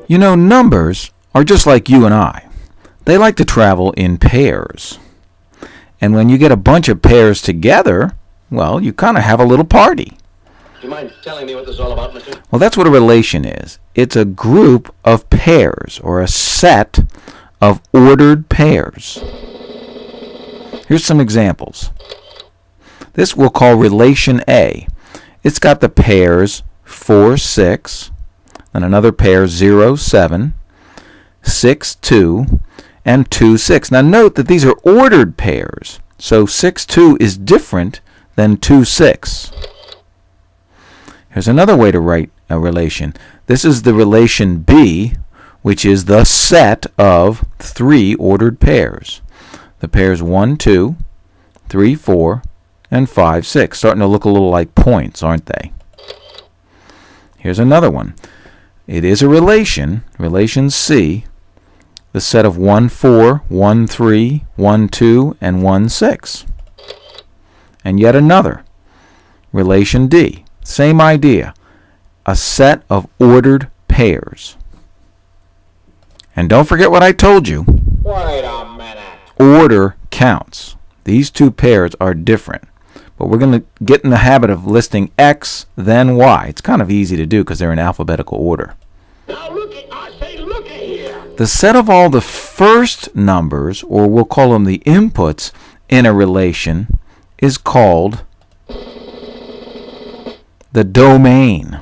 You know, numbers are just like you and I. They like to travel in pairs. And when you get a bunch of pairs together, well, you kind of have a little party. Do you mind telling me what this is all about, mister? Well, that's what a relation is. It's a group of pairs, or a set of ordered pairs. Here's some examples. This we'll call relation A. It's got the pairs 4, 6, and another pair 0, 7, 6, 2, and 2, 6. Now note that these are ordered pairs. So 6, 2 is different than 2, 6. Here's another way to write a relation. This is the relation B, which is the set of 3 ordered pairs. The pairs 1, 2, 3, 4, and 5, 6. Starting to look a little like points, aren't they? Here's another one. It is a relation, relation C, the set of 1, 4, 1, 3, 1, 2, and 1, 6. And yet another, relation D. Same idea, a set of ordered pairs. And don't forget what I told you. Wait a minute. Order counts. These two pairs are different. But we're going to get in the habit of listing X, then Y. It's kind of easy to do because they're in alphabetical order. Now look at here. The set of all the first numbers, or we'll call them the inputs, in a relation is called the domain.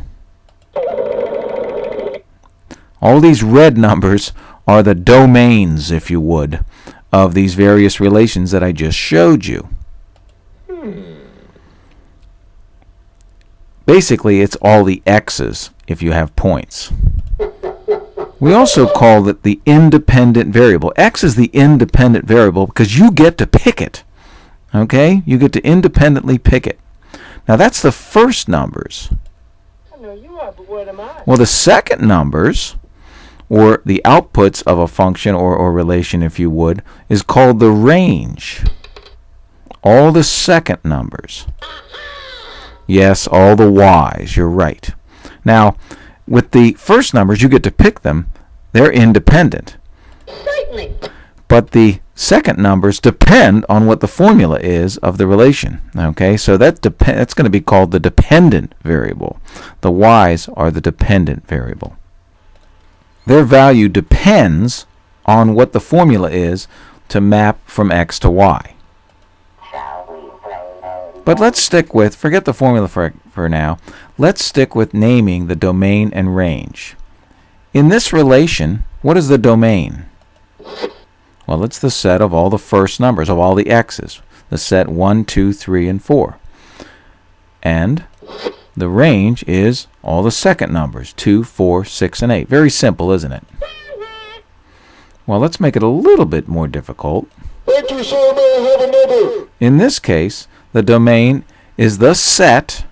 All these red numbers are the domains, if you would, of these various relations that I just showed you. Basically, it's all the X's if you have points. We also call it the independent variable. X is the independent variable because you get to pick it. Okay? You get to independently pick it. Now, that's the first numbers. I know you are, but what am I? Well, the second numbers, or the outputs of a function or relation, if you would, is called the range. All the second numbers. Yes, all the Y's. You're right. Now, with the first numbers, you get to pick them. They're independent. Certainly. But the second numbers depend on what the formula is of the relation. Okay, so that's going to be called the dependent variable. The Y's are the dependent variable. Their value depends on what the formula is to map from X to Y. But let's stick with, forget the formula for now, let's stick with naming the domain and range. In this relation, what is the domain? Well, it's the set of all the first numbers, of all the X's. The set 1, 2, 3, and 4. And the range is all the second numbers, 2, 4, 6, and 8. Very simple, isn't it? Well, let's make it a little bit more difficult. In this case, the domain is the set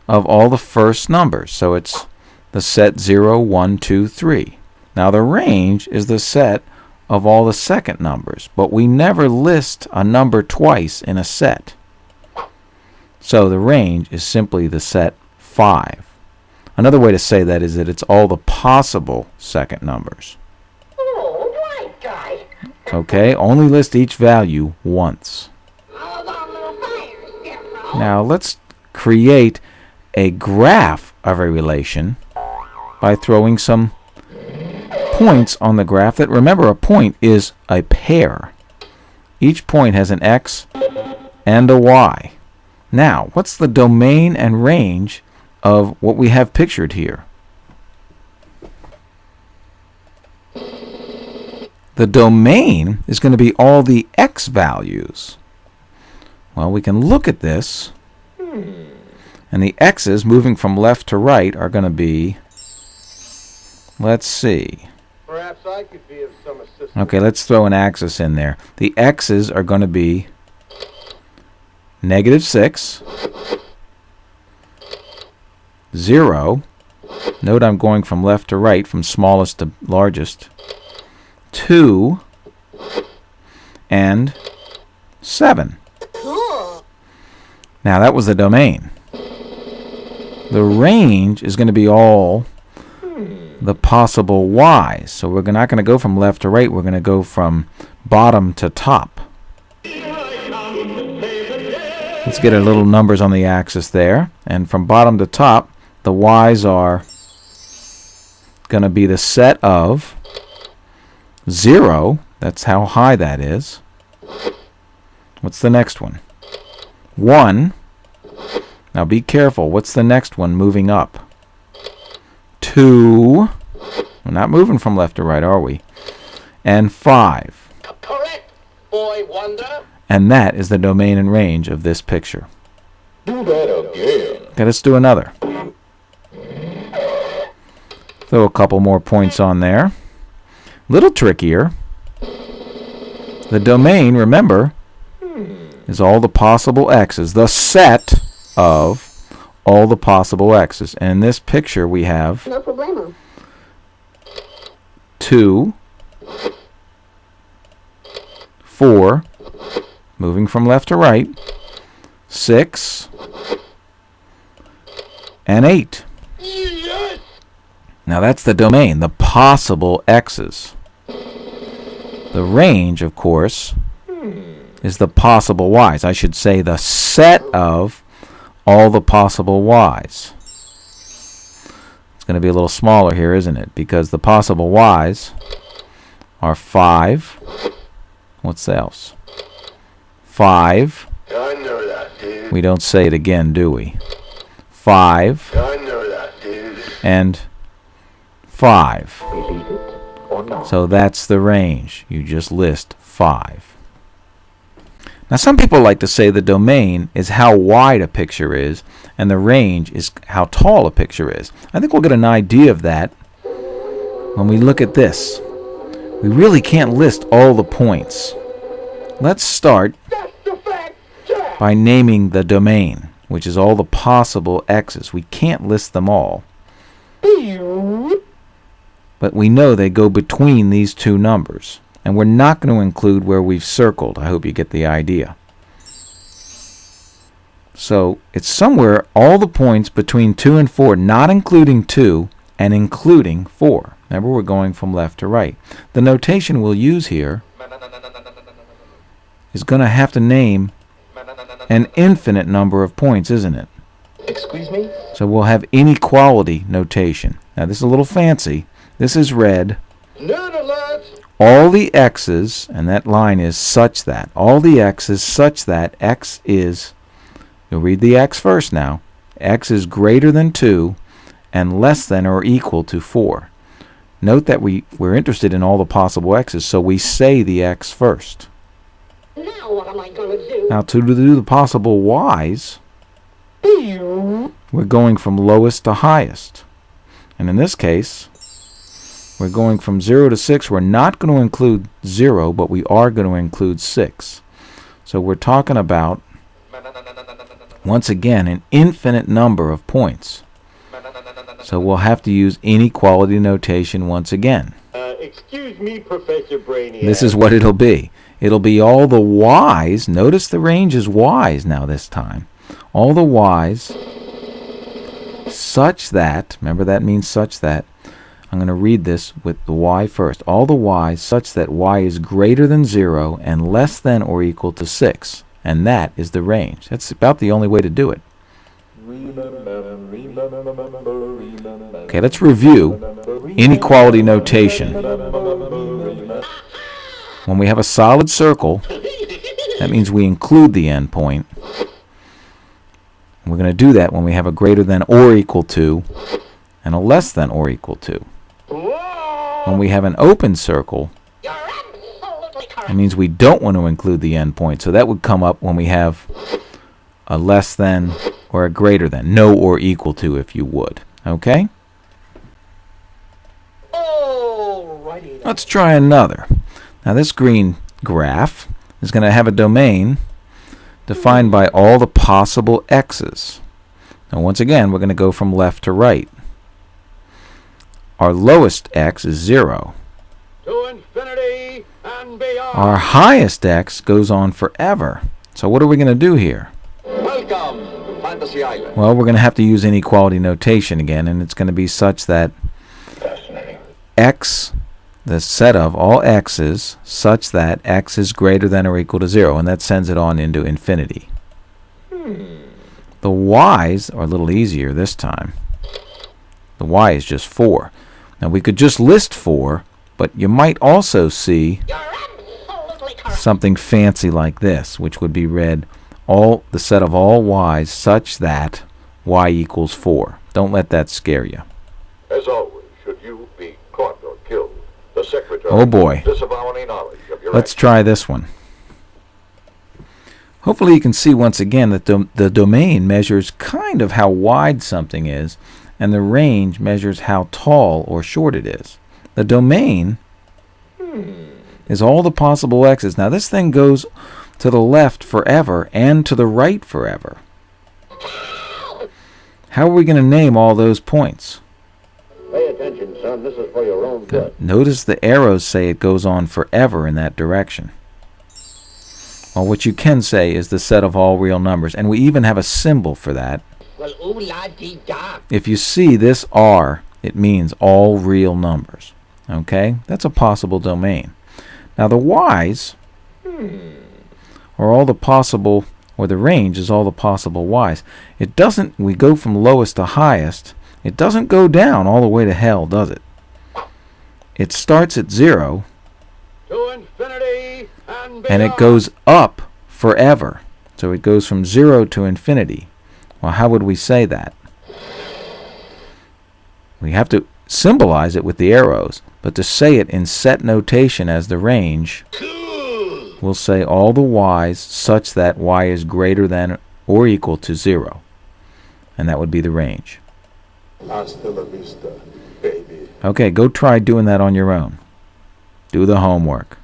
of all the first numbers. So it's the set 0, 1, 2, 3. Now the range is the set of all the second numbers, but we never list a number twice in a set. So the range is simply the set 5. Another way to say that is that it's all the possible second numbers. Oh, right, guy. Okay, only list each value once. Now let's create a graph of a relation by throwing some points on the graph. That, remember, a point is a pair. Each point has an X and a Y. Now, what's the domain and range of what we have pictured here? The domain is going to be all the X values. Well, we can look at this, and the X's moving from left to right are going to be, let's see. Perhaps I could be of some assistance. Okay, let's throw an axis in there. The X's are going to be -6, 0. Note I'm going from left to right, from smallest to largest. 2 and 7. Cool. Now that was the domain. The range is going to be all the possible y's. So we're not going to go from left to right. We're going to go from bottom to top. Let's get our little numbers on the axis there. And from bottom to top, the y's are going to be the set of 0. That's how high that is. What's the next one? 1. Now be careful. What's the next one moving up? 2. We're not moving from left to right, are we? And 5. Correct, boy wonder. And that is the domain and range of this picture. Do that again. Okay, let's do another. Throw a couple more points on there. Little trickier. The domain, remember, is all the possible x's. The set of all the possible x's. And in this picture we have No problemo. 2, 4, moving from left to right, 6, and 8. Yes. Now that's the domain, the possible x's. The range, of course, is the possible y's. I should say the set of all the possible y's. It's going to be a little smaller here, isn't it? Because the possible y's are 5. What's else? 5. I know that, dude. We don't say it again, do we? 5 I know that, dude. and 5. Believe it or not. So that's the range. You just list 5. Now some people like to say the domain is how wide a picture is and the range is how tall a picture is. I think we'll get an idea of that when we look at this. We really can't list all the points. Let's start That's the fact, Jack. by naming the domain, which is all the possible x's. We can't list them all, but we know they go between these two numbers. And we're not going to include where we've circled. I hope you get the idea. So it's somewhere all the points between 2 and 4, not including 2 and including 4. Remember, we're going from left to right. The notation we'll use here is going to have to name an infinite number of points, isn't it? Excuse me? So we'll have inequality notation. Now this is a little fancy. This is red. Nerd alert. All the x's, and that line is such that, all the x's such that x is, you'll read the x first now, x is greater than 2 and less than or equal to 4. Note that we're interested in all the possible x's, so we say the x first. Now what am I going to do? Now to do the possible y's, we're going from lowest to highest. And in this case, we're going from 0 to 6. We're not going to include 0, but we are going to include 6. So we're talking about, once again, an infinite number of points. So we'll have to use inequality notation once again. Excuse me, Professor Brainiac. This is what it'll be. It'll be all the y's. Notice the range is y's now this time. All the y's such that, remember that means such that, I'm going to read this with the y first. All the y's such that y is greater than 0 and less than or equal to 6. And that is the range. That's about the only way to do it. Okay, let's review inequality notation. When we have a solid circle, that means we include the endpoint. We're going to do that when we have a greater than or equal to and a less than or equal to. When we have an open circle, You're absolutely correct. that means we don't want to include the endpoint. So that would come up when we have a less than or a greater than, no or equal to if you would. Okay? Alrighty then. Let's try another. Now this green graph is going to have a domain defined by all the possible x's. Now once again, we're going to go from left to right. Our lowest x is 0. To infinity and beyond. Our highest x goes on forever. So what are we going to do here? Welcome to Fantasy Island. Well, we're going to have to use inequality notation again, and it's going to be such that x, the set of all x's such that x is greater than or equal to 0, and that sends it on into infinity. The y's are a little easier this time. The y is just 4. Now we could just list 4, but you might also see You're absolutely correct. something fancy like this, which would be read all the set of all y's such that y equals 4. Don't let that scare you. As always, should you be caught or killed, the Secretary Oh boy. disavow any knowledge of your Let's actions. try this one. Hopefully you can see once again that the domain measures kind of how wide something is, and the range measures how tall or short it is. The domain is all the possible x's. Now this thing goes to the left forever and to the right forever. How are we going to name all those points? Pay attention, son. This is for your own good. Notice the arrows say it goes on forever in that direction. Well, what you can say is the set of all real numbers, and we even have a symbol for that. Well, ooh la dee da. If you see this R, it means all real numbers. Okay? That's a possible domain. Now the y's are all the possible, or the range is all the possible y's. It doesn't, we go from lowest to highest, it doesn't go down all the way to hell, does it? It starts at 0, To infinity and beyond. and it goes up forever. So it goes from 0 to infinity. Well, how would we say that? We have to symbolize it with the arrows, but to say it in set notation as the range, we'll say all the y's such that y is greater than or equal to 0. And that would be the range. Hasta la vista, baby. Okay, go try doing that on your own. Do the homework.